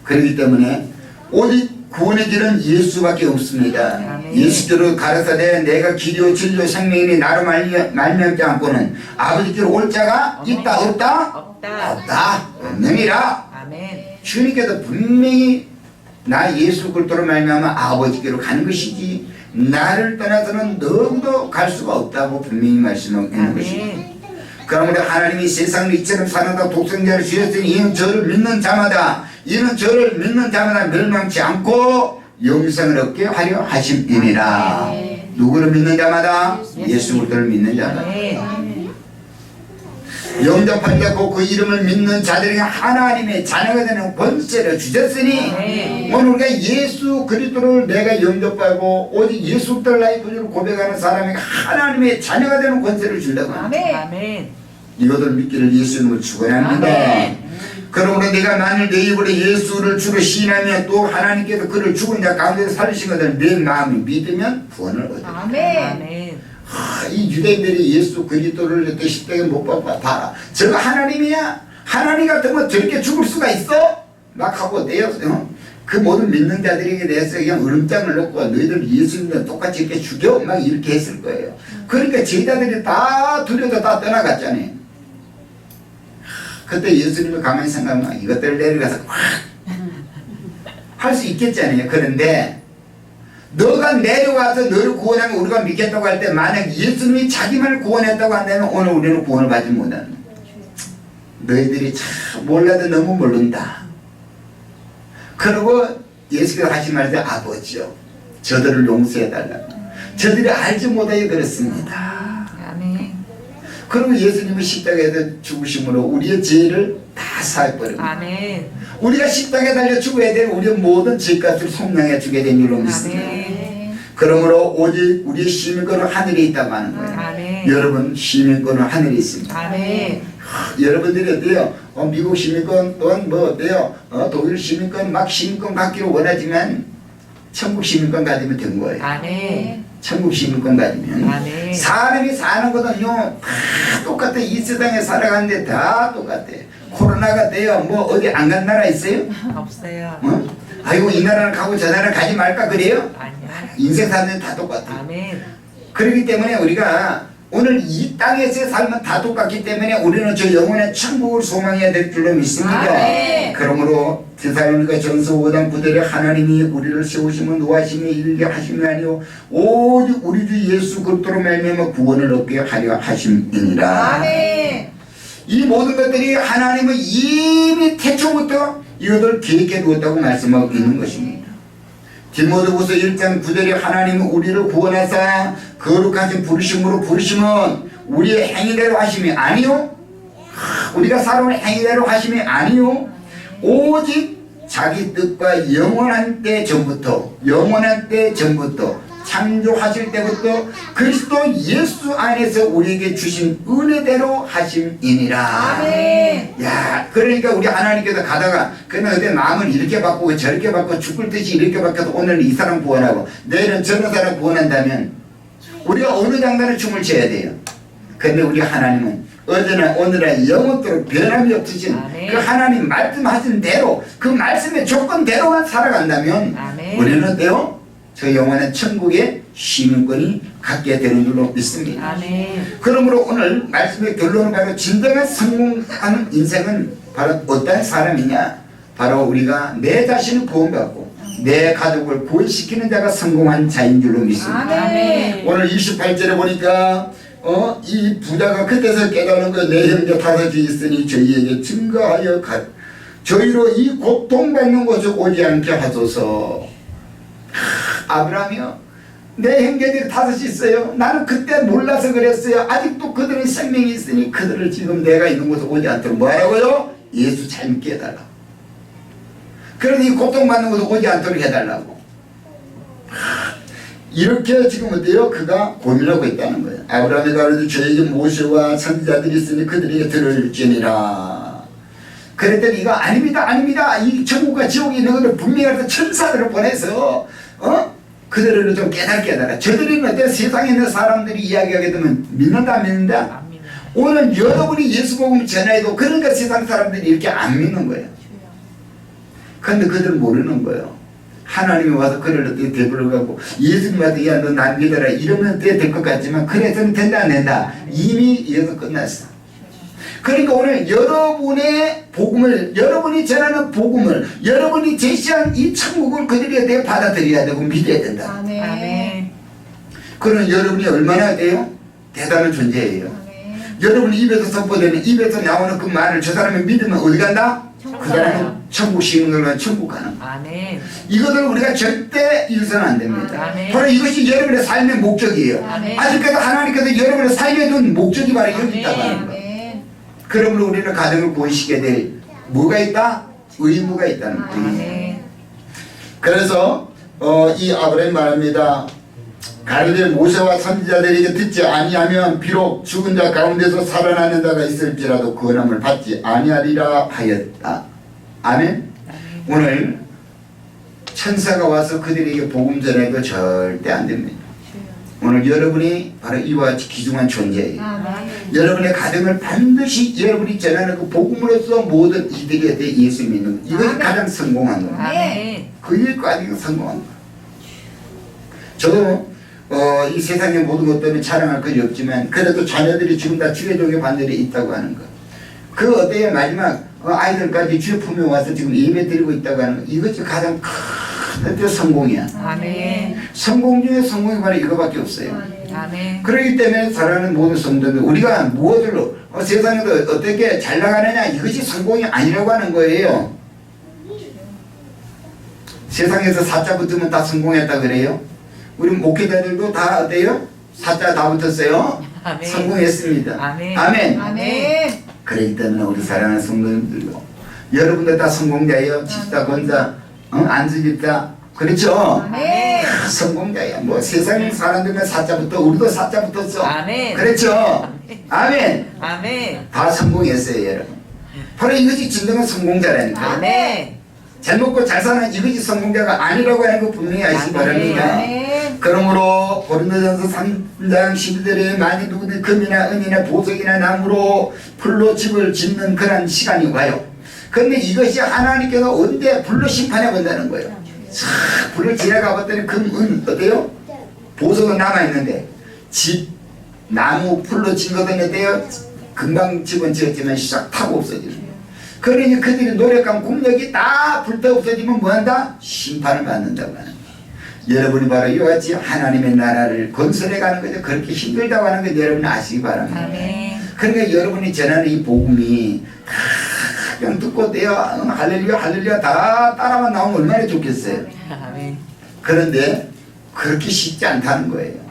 그렇기 때문에 오직 구원의 길은 예수밖에 없습니다.
아멘.
예수께로 가라사대 내가 길이요 진리요 생명이니 나로 말미암지 않고는 아버지께로 올 자가 있다 없다? 없다. 없느니라.
아멘.
주님께서 분명히 나 예수 그리스도로 말미암아 아버지께로 가는 것이지 나를 떠나서는 너무도 갈 수가 없다고 분명히 말씀하고 있는 것입니다.
아멘.
그러므로 하나님이 세상을 이처럼 사는다 독생자를 주셨으니 이는 저를 믿는 자마다 멸망치 않고 영생을 얻게 하려 하심이니라.
아멘.
누구를 믿는 자마다? 예수 그리스도를 믿는 자마다.
아멘.
영접한 자 곧 그 이름을 믿는 자들에게 하나님의 자녀가 되는 권세를 주셨으니
아멘.
오늘 우리가 예수 그리스도를 내가 영접하고 오직 예수 그리스도를 나의 구주로 고백하는 사람에게 하나님의 자녀가 되는 권세를 준다고 합니다.
아멘.
아멘.
이것을 믿기를 예수 이름으로 축원합니다.
아멘.
그러므로 내가 만일 내 입으로 예수를 주로 시인하며 또 하나님께서 그를 죽은 자 가운데서 살리신 것을 내 마음이 믿으면 구원을 얻어.
아멘.
아멘.
이 유대인들이 예수 그리스도를 이렇게 십자가에 못 박아 봐라. 저거 하나님이야? 하나님 같으면 저렇게 죽을 수가 있어? 막 하고 내었어요. 그 모든 믿는 자들에게 대해서 그냥 으름장을 놓고 너희들 예수님과 똑같이 이렇게 죽여? 막 이렇게 했을 거예요. 그러니까 제자들이 다 두려워서 다 떠나갔잖아요. 그때 예수님이 가만히 생각하면 이것들을 내려가서 할 수 있겠잖아요. 그런데 너가 내려와서 너를 구원하면 우리가 믿겠다고 할 때 만약 예수님이 자기만을 구원했다고 한다면 오늘 우리는 구원을 받지 못한다. 너희들이 참 몰라도 너무 모른다. 그리고 예수께서 하신 말씀 아버지요 저들을 용서해달라. 저들이 알지 못하여 그렇습니다.
아멘.
그리고 예수님은 십자가에서 죽으심으로 우리의 죄를 다 사해버립니다.
아멘.
우리가 십자가에 달려 죽어야 될 우리의 모든 죄값을 속량해 주게 된 줄로 믿습니다.
아멘.
그러므로 오직 우리의 시민권은 하늘에 있다고 하는 거예요.
아멘.
여러분 시민권은 하늘에 있습니다.
아멘.
여러분들이 어때요? 미국 시민권 또한 뭐 어때요? 독일 시민권 막 시민권 갖기를 원하지만 천국 시민권 가지면 된 거예요.
아멘.
천국 시민권 가지면
아멘.
사람이 사는 거는요 다 똑같아. 이 세상에 살아가는데 다 똑같아. 코로나가 돼요. 뭐 어디 안 간 나라 있어요?
없어요.
아이고 이 나라를 가고 저 나라를 가지 말까 그래요?
아니야.
인생 사는 다 똑같아.
아멘.
그렇기 때문에 우리가 오늘 이 땅에서의 삶은 다 똑같기 때문에 우리는 저 영원의 천국을 소망해야 될 줄로 믿습니다.
아멘.
그러므로 데살로니가 전서 5장 9절에 하나님이 우리를 세우시면 노하심에 이르게 하심이 아니요 오직 우리 주 예수 그리스도로 말미암아 구원을 얻게 하려 하심이니라.
아멘.
이 모든 것들이 하나님은 이미 태초부터 이것을 계획해 두었다고 말씀하고 있는 것입니다. 디모데후서 1장 9절에 하나님은 우리를 구원하사 거룩하신 부르심으로 부르심은 우리의 행위대로 하심이 아니요 우리가 살아온 행위대로 하심이 아니요 오직 자기 뜻과 영원한 때 전부터 창조하실 때부터 그리스도 예수 안에서 우리에게 주신 은혜대로 하심이니라.
아멘.
야, 그러니까 우리 하나님께서 가다가 그러면 그때 마음을 이렇게 바꾸고 저렇게 바꾸고 죽을 듯이 이렇게 바뀌어서 오늘 이 사람 구원하고 내일은 저런 사람 구원한다면 우리가 어느 장단에 춤을 춰야 돼요. 근데 우리 하나님은 어제나 오늘날 영원토록 변함이 없으신
아멘.
그 하나님 말씀하신 대로 그 말씀의 조건대로만 살아간다면
아멘.
우리는 어때요? 저 영원한 천국의 시민권이 갖게 되는 줄로 믿습니다.
아멘.
그러므로 오늘 말씀의 결론은 바로 진정한 성공하는 인생은 바로 어떤 사람이냐? 바로 우리가 내 자신을 구원받고 내 가족을 구원시키는 자가 성공한 자인 줄로 믿습니다.
아멘.
오늘 28절에 보니까 이 부자가 그때서 깨달은 거 내 형제 다섯이 있으니 저희에게 증거하여 저희로 이 고통받는 곳에 오지 않게 하소서. 아브라함이요 내 형제들이 다섯이 있어요. 나는 그때 몰라서 그랬어요. 아직도 그들은 생명이 있으니 그들을 지금 내가 있는 곳에 오지 않도록 뭐하라고요? 예수 잘 믿게 해달라고. 그래서 이 고통받는 곳에 오지 않도록 해달라고. 이렇게 지금 어때요? 그가 고민하고 있다는 거예요. 아브라함이 가로되 저에게 모세와 선지자들이 있으니 그들에게 들을지니라. 그랬더니 이거 아닙니다. 이 천국과 지옥이 있는 것을 분명히 해서 천사들을 보내서 그들을 좀 깨달아. 저들은 어때 세상에 있는 사람들이 이야기하게 되면 믿는다 안 믿는다?
안 믿는 거예요.
오늘 여러분이 예수 복음을 전해도 그러니까 세상 사람들이 이렇게 안 믿는 거예요. 그런데 그들은 모르는 거예요. 하나님이 와서 그를 어떻게 되불어가고 예수님 와서 야 너 난 믿어라 이러면 될 것 같지만 그래서는 된다 안 된다 이미 예수 끝났어. 그러니까 오늘 여러분의 복음을 여러분이 전하는 복음을 여러분이 제시한 이 천국을 그들에 대해 받아들여야 되고 믿어야 된다.
아멘.
아멘.
그러면 여러분이 얼마나 돼요? 대단한 존재예요.
아멘.
여러분 입에서 선포되는 입에서 나오는 그 말을 저 사람이 믿으면 어디 간다? 그 사람은 천국 시민으로 천국 가는 거야.
아멘.
이것을 우리가 절대 잃어서는 안 됩니다.
아멘.
바로 이것이 여러분의 삶의 목적이에요.
아멘.
아직까지 하나님께서 여러분의 삶에 둔 목적이 바로 여기 있다고 하는 거예요.
아멘.
그러므로 우리는 가정을 구원시켜야 될 뭐가 있다? 의무가 있다는 거예요.
아멘.
그래서 이 아브라함 말합니다. 가로되 모세와 선지자들에게 듣지 아니하면 비록 죽은 자 가운데서 살아나는 자가 있을지라도 구원함을 받지 아니하리라 하였다. 아멘. 오늘 천사가 와서 그들에게 복음 전해도 절대 안 됩니다. 오늘 여러분이 바로 이와 같이 귀중한 존재예요.
아멘.
여러분의 가정을 반드시 여러분이 전하는 그 복음으로서 모든 이들에 대해 예수 믿는 것. 이것이
아멘.
가장 성공한 겁니다.
아멘.
그게 가장 성공한 거예요. 저도 이 세상의 모든 것 때문에 자랑할 것이 없지만 그래도 자녀들이 지금 다 주례종의 반열에 있다고 하는 것. 그 어때요? 마지막 아이들까지 주의 품에 와서 지금 예배 드리고 있다고 하는 것. 이것이 가장 큰 성공이야.
아멘.
성공 중에 성공이 바로 이거밖에 없어요.
아멘.
그렇기 때문에 사랑하는 모든 성도들 우리가 무엇으로 세상에서 어떻게 잘 나가느냐 이것이 성공이 아니라고 하는 거예요. 세상에서 사자 붙으면 다 성공했다 그래요? 우리 목회자들도 다 어때요? 사자 다 붙었어요?
아멘.
성공했습니다.
아멘.
아멘.
아멘.
그렇기 때문에 우리 사랑하는 성도님들도 여러분들 다 성공자예요. 집사, 권사, 안수집사 그렇죠?
아멘.
성공자야. 뭐 세상 사람들은 사자부터 우리도 사자 붙었어.
아멘.
그렇죠? 아멘.
아멘.
다 성공했어요, 여러분. 바로 이것이 진정한 성공자라니까요.
아멘.
잘 먹고 잘 사는 이것이 성공자가 아니라고 하는 거 분명히 아시기 바랍니다.
아멘.
그러므로 고린도전서 3장 11절에 만일 누구든 금이나 은이나 보석이나 나무로 불로 집을 짓는 그런 시간이 와요. 그런데 이것이 하나님께서 언제 불로 심판해 본다는 거예요. 싹 불을 지나가 봤더니 금, 은 어때요? 보석은 남아있는데 집, 나무, 풀로 진 것은 어때요? 금방 집은 지었지만 싹 타고 없어지는 거예요. 그러니 그들이 노력한 공력이 다 불타 없어지면 뭐한다? 심판을 받는다고 하는 거예요. 여러분이 바로 이와 같이 하나님의 나라를 건설해 가는 거죠. 그렇게 힘들다고 하는 것 여러분 아시기 바랍니다.
아멘.
그러니까 여러분이 전하는 이 복음이 다 그냥 듣고 떼어 할렐루야 할렐루야 다 따라만 나오면 얼마나 좋겠어요.
아멘.
그런데 그렇게 쉽지 않다는 거예요.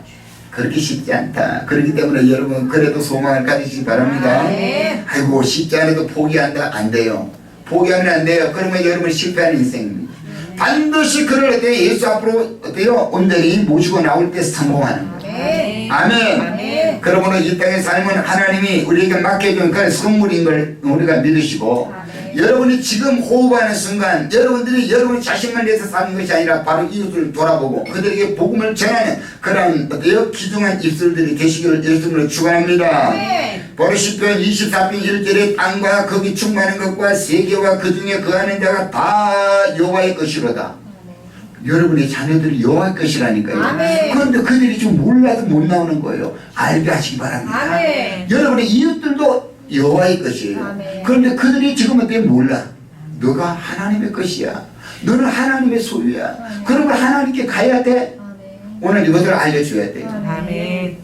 그렇게 쉽지 않다. 그렇기 때문에 여러분 그래도 소망을 가지시기 바랍니다.
네.
아이고 쉽지 않아도 포기한다 안 돼요. 포기하면 안 돼요. 그러면 여러분 실패하는 인생입니다. 반드시 그를 어때요? 예수 앞으로 어때요? 온전히 모시고 나올 때 성공하는 거예요.
아멘.
아멘.
아멘.
그러므로 이 땅의 삶은 하나님이 우리에게 맡겨준 그 선물인 걸 우리가 믿으시고
아멘.
여러분이 지금 호흡하는 순간 여러분들이 여러분 자신만 위해서 사는 것이 아니라 바로 이웃을 돌아보고 그들에게 복음을 전하는 그런 어때요? 귀중한 입술들이 되시기를 예수님으로 축원합니다.
아멘.
바로 시편 24편 1절에 땅과 거기 충만한 것과 세계와 그 중에 거하는 자가 다 여호와의 것이로다. 여러분의 자녀들이 여호와의 것이라니까요.
아멘.
그런데 그들이 좀 몰라서 못 나오는 거예요. 알게 하시기 바랍니다.
아멘.
여러분의 이웃들도 여호와의 것이에요.
아멘.
그런데 그들이 지금 어때 몰라. 너가 하나님의 것이야. 너는 하나님의 소유야. 그러면 하나님께 가야 돼.
아멘.
오늘 이것을 알려줘야 돼요.
아멘.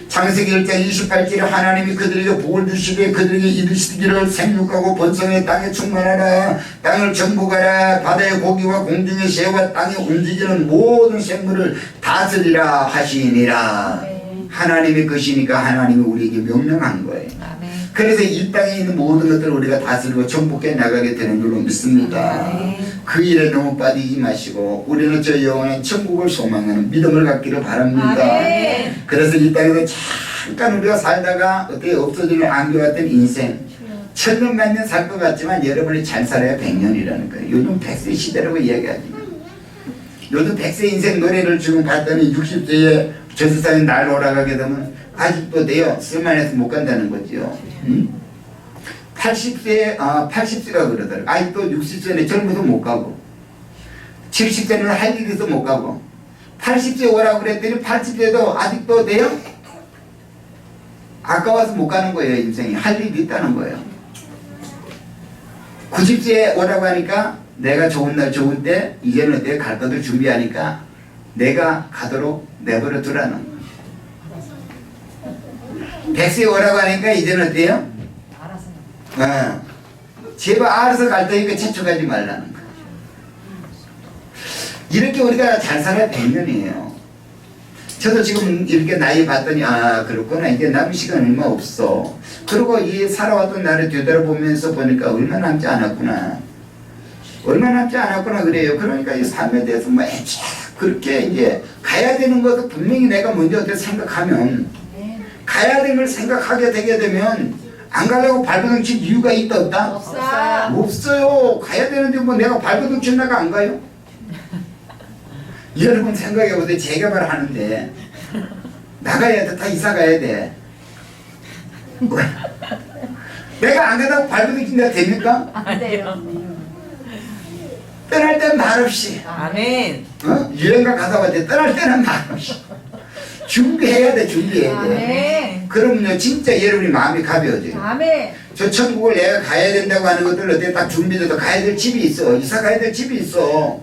창세기 1장 28절에 하나님이 그들에게 복을 주시되 그들에게 이르시기를 생육하고 번성해 땅에 충만하라 땅을 정복하라 바다의 고기와 공중의 새와 땅에 움직이는 모든 생물을 다스리라 하시니라.
아멘.
하나님의 것이니까 하나님이 우리에게 명령한 거예요.
아멘.
그래서 이 땅에 있는 모든 것들을 우리가 다스리고 정복해 나가게 되는 줄로 믿습니다.
아멘.
그 일에 너무 빠지지 마시고 우리는 저 영원한 천국을 소망하는 믿음을 갖기를 바랍니다.
아멘.
그래서 이 땅에서 잠깐 우리가 살다가 어떻게 없어지는 안개 같은 인생 천년 만년 살 것 같지만 여러분이 잘 살아야 100년이라는 거예요. 요즘 100세 시대라고 이야기하지. 요즘 100세 인생 노래를 지금 봤더니 60세에 저 세상에 날 올라가게 되면 아직도 돼요. 쓸만해서 못 간다는 거죠. 80세가 그러더라고요. 아직도 60세는 젊어도 못 가고 70세는 할 일이 있어 못 가고 80세 오라고 그랬더니 80세도 아직도 돼요? 아까워서 못 가는 거예요. 인생이 할 일이 있다는 거예요. 90세에 오라고 하니까 내가 좋은 날 좋은 때 이제는 어때 갈 것을 준비하니까 내가 가도록 내버려 두라는 거예요. 100세에 오라고 하니까 이제는 어때요? 제발 알아서 갈 테니까 채쳐가지 말라는 거예요. 이렇게 우리가 잘 살아야 100년이에요. 저도 지금 이렇게 나이 봤더니 아 그렇구나 이제 남은 시간 얼마 없어. 그리고 이 살아왔던 나를 되돌아보면서 보니까 얼마 남지 않았구나. 얼마 남지 않았구나 그래요. 그러니까 이 삶에 대해서 뭐 그렇게 이제 가야 되는 것도 분명히 내가 먼저 어떻게 생각하면 가야 되는 걸 생각하게 되게 되면 안 가려고 발버둥 칠 이유가 있다 없다? 없어요. 가야 되는데 뭐 내가 발버둥 치려고 안 가요? 여러분 생각해보세요. 재개발 하는데 나가야 돼. 다 이사 가야 돼. 내가 안 가다고 발버둥 친다 됩니까?
안 돼요.
떠날 땐 말없이
아멘.
여행가 가다 왔는데 떠날 때는 말없이 준비해야 돼. 준비해야 돼.
아멘.
그러면요 진짜 여러분이 마음이 가벼워져요.
아멘.
저 천국을 내가 가야 된다고 하는 것들 어때 딱 준비돼서 가야 될 집이 있어. 이사 가야 될 집이 있어.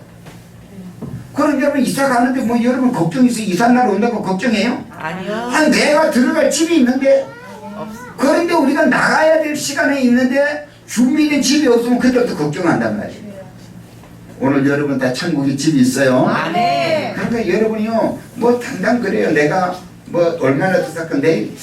그럼 여러분 이사 가는데 뭐 여러분 걱정 있어? 이사 날 온다고 걱정해요?
아니요.
한 내가 들어갈 집이 있는데 그런데 우리가 나가야 될 시간에 있는데 준비된 집이 없으면 그때부터 걱정한단 말이에요. 오늘 여러분 다 천국에 집이 있어요.
아멘.
그러니까 여러분이요 뭐 당장 그래요. 내가 뭐 얼마나 더 살까 내일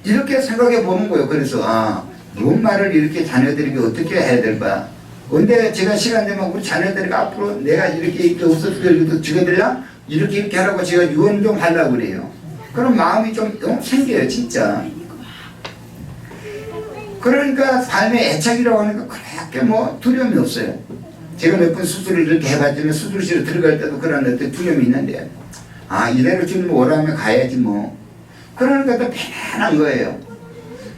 이렇게 생각해 보는 거예요. 그래서 연말을 이렇게 자녀들에게 어떻게 해야 될까? 근데 제가 시간 되면 우리 자녀들에게 앞으로 내가 이렇게 없어서 죽여들라 이렇게 하라고 제가 유언 좀 하려고 그래요. 그럼 마음이 좀 생겨요 진짜. 그러니까 삶의 애착이라고 하니까 그렇게 뭐 두려움이 없어요. 제가 몇 번 수술을 이렇게 해봤지만 수술실에 들어갈 때도 그런 어떤 두려움이 있는데 이대로 주님 오라면 가야지 뭐. 그러니까 또 편안한 거예요.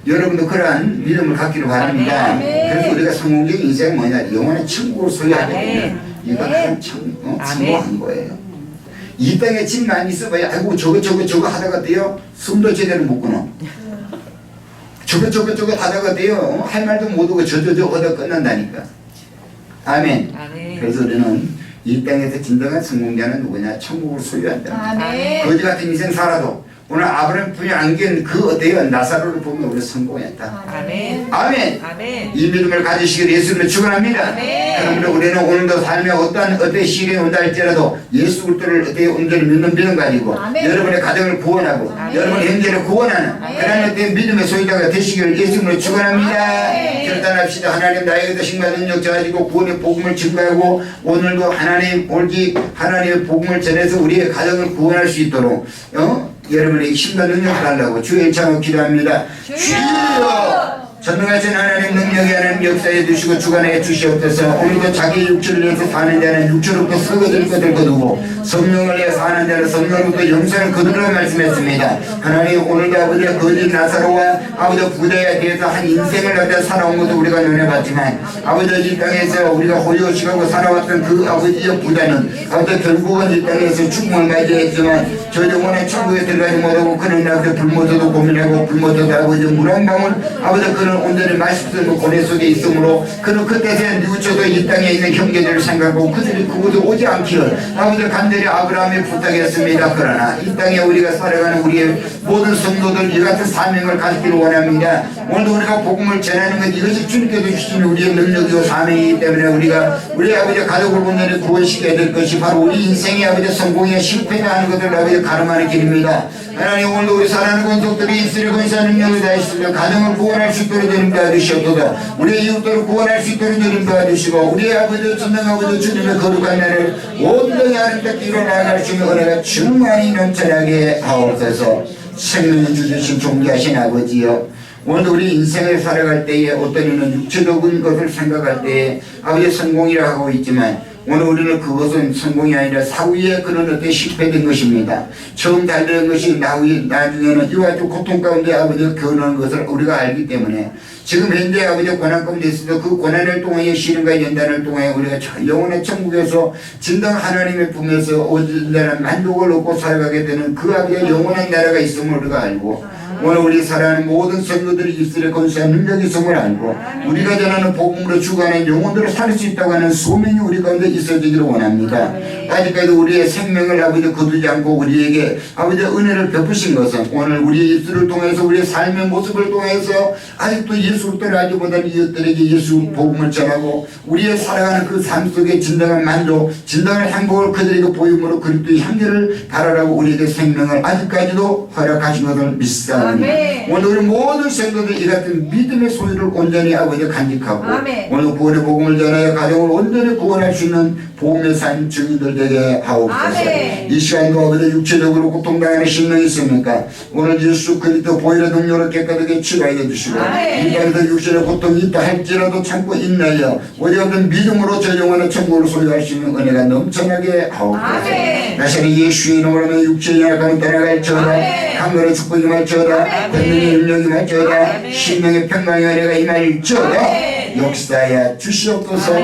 여러분도 그러한 믿음을 갖기를 바랍니다.
아멘.
그래서 우리가 성공적인 인생은 뭐냐 영원한 천국을 소유하거든요. 이거 한 성공한 거예요. 이 땅에 집 많이 있어봐야 아이고 저거 하다가 돼요. 숨도 제대로 못 끊어. 저거 하다가 돼요. 할 말도 못하고 저 하다 끝난다니까. 아멘.
아멘.
그래서 우리는 이 땅에서 진정한 성공자는 누구냐? 천국을 소유한다.
아멘.
거지 같은 인생 살아도 오늘 아브라함 분이 안긴 그 어때요? 나사로를 보면 우리 성공했다.
아멘.
아멘.
아멘.
이 믿음을 가지시기를 예수님을 축원합니다. 그러므로 우리는 오늘도 삶에 어떤 시련이 온다 할지라도 예수 그리스도를 어떻게 온전히 믿는 믿음 가지고
아멘.
여러분의 가정을 구원하고
아멘.
여러분의 형제를 구원하는 그런 어떤 믿음의 소유자가 되시기를 예수님을 축원합니다.
아멘.
결단합시다. 하나님 나에게 되신과 능력 가지고 구원의 복음을 증거하고 오늘도 하나님 오직 하나님의 복음을 전해서 우리의 가정을 구원할 수 있도록 여러분의 힘과 능력을 달라고 주의 이름으로 기도합니다. 주여! 전능하신 하나님 능력이 하나님 역사해 주시고 주관해 주시옵소서. 오늘도 자기 육체를 위해서 사는 자는 육체로부터 썩어질 것을 거두고 성령을 위해 사는 자는 성령으로부터 영생을 거두라고 말씀했습니다. 하나님 오늘도 아버지의 거짓 나사로와 아버지 부자에 대해서 한 인생을 갖다 살아온 것도 우리가 눈여봤지만 아버지 이 땅에서 우리가 호요식하고 살아왔던 그 아버지의 부자는 아버지 결국은 이 땅에서 죽음을 맞이했지만 저 영혼의 천국에 들어가지 못하고 그는 나한테 불모터도 고민하고 불모터도 아버지 물 한 방울 아버지 그는 온전히 말씀을 고뇌 속에 있으므로 그는 그때에 뉘우쳐도 이 땅에 있는 형제들을 생각하고 그들이 그곳에 오지 않기를 아버지 간절히 아브라함이 부탁했습니다. 그러나 이 땅에 우리가 살아가는 우리의 모든 성도들 이 같은 사명을 가지기를 원합니다. 오늘도 우리가 복음을 전하는 것 이것이 주님께서 주신 우리의 능력이고 사명이기 때문에 우리가 우리 아버지 가족을 온전히 구원시켜야 될 것이 바로 우리 인생의 아버지 성공에 실패가 하는 것을 아버지 가름하는 길입니다. 하나님 오늘도 우리 사랑하는 권속들이 입술에 권사 능력을 다했으며 가정을 구원할 수 있도록 주님 도와주시옵소서. 우리의 이웃들을 구원할 수 있도록 주님 도와주시고 우리의 아버지 전능 아버지 주님의 거룩한 나를 온전히 아름답게 일어나갈 수 있는 은혜가 충만히 넘쳐나게 하옵소서. 생명을 주신 존귀하신 아버지여 오늘도 우리 인생을 살아갈 때에 어떤 이는 육체적인 것을 생각할 때에 아버지 성공이라 하고 있지만 오늘 우리는 그것은 성공이 아니라 사후에 그런 어떤 실패된 것입니다. 처음 달려는 것이 나중에는 이와 같은 고통 가운데 아버지가 견하는 것을 우리가 알기 때문에 지금 현재 아버지 고난 가운데 있어도 그 고난을 통하여 시련과 연단을 통하여 우리가 영원한 천국에서 진정 하나님의 품에서 온전한 만족을 얻고 살아가게 되는 그 아버지의 영원한 나라가 있음을 우리가 알고 오늘 우리 사랑하는 모든 성도들이 입술에 건수한 능력이 있음을 알고 우리가 전하는 복음으로 주관하는 영혼들을 살 수 있다고 하는 소명이 우리 가운데 있어지기를 원합니다. 아직까지 우리의 생명을 아버지 거두지 않고 우리에게 아버지 은혜를 베푸신 것은 오늘 우리의 입술을 통해서 우리의 삶의 모습을 통해서 아직도 예수 그리스도를 알지 못한 이웃들에게 예수 복음을 전하고 우리의 살아가는 그 삶 속에 진정한 만족, 진정한 행복을 그들에게 보임으로 그리스도의 향기를 바라라고 우리에게 생명을 아직까지도 허락하신 것을 믿사오니 오늘 우리 모든 성도들 이 같은 믿음의 소유를 온전히 아버지 간직하고 오늘 구원의 복음을 전하여 가정을 온전히 구원할 수 있는 복음의 삶 증인들 되게 하옵소서. 이 시간도 아버지 육체적으로 고통당하는 심령이 있습니까? 오늘 예수 그리스도 보혈의 능력으로 깨끗하게 치료해 주시고 이 땅에서 육신의 고통이 있다 할지라도 참고 인내하여 우리 어떤 믿음으로 저 영원한 천국을 소유할 수 있는 은혜가 넘쳐나게 하옵소서. 다시는 예수의 이름으로 하면 육체의 약함을 떠나갈지어다 강건의 축복이 말지어다 권능의 능력이 말지어다 신명의 평강의 은혜가 임할지어다 역사하여 주시옵소서.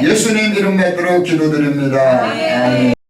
예수님 이름 받들어 기도드립니다. 아멘.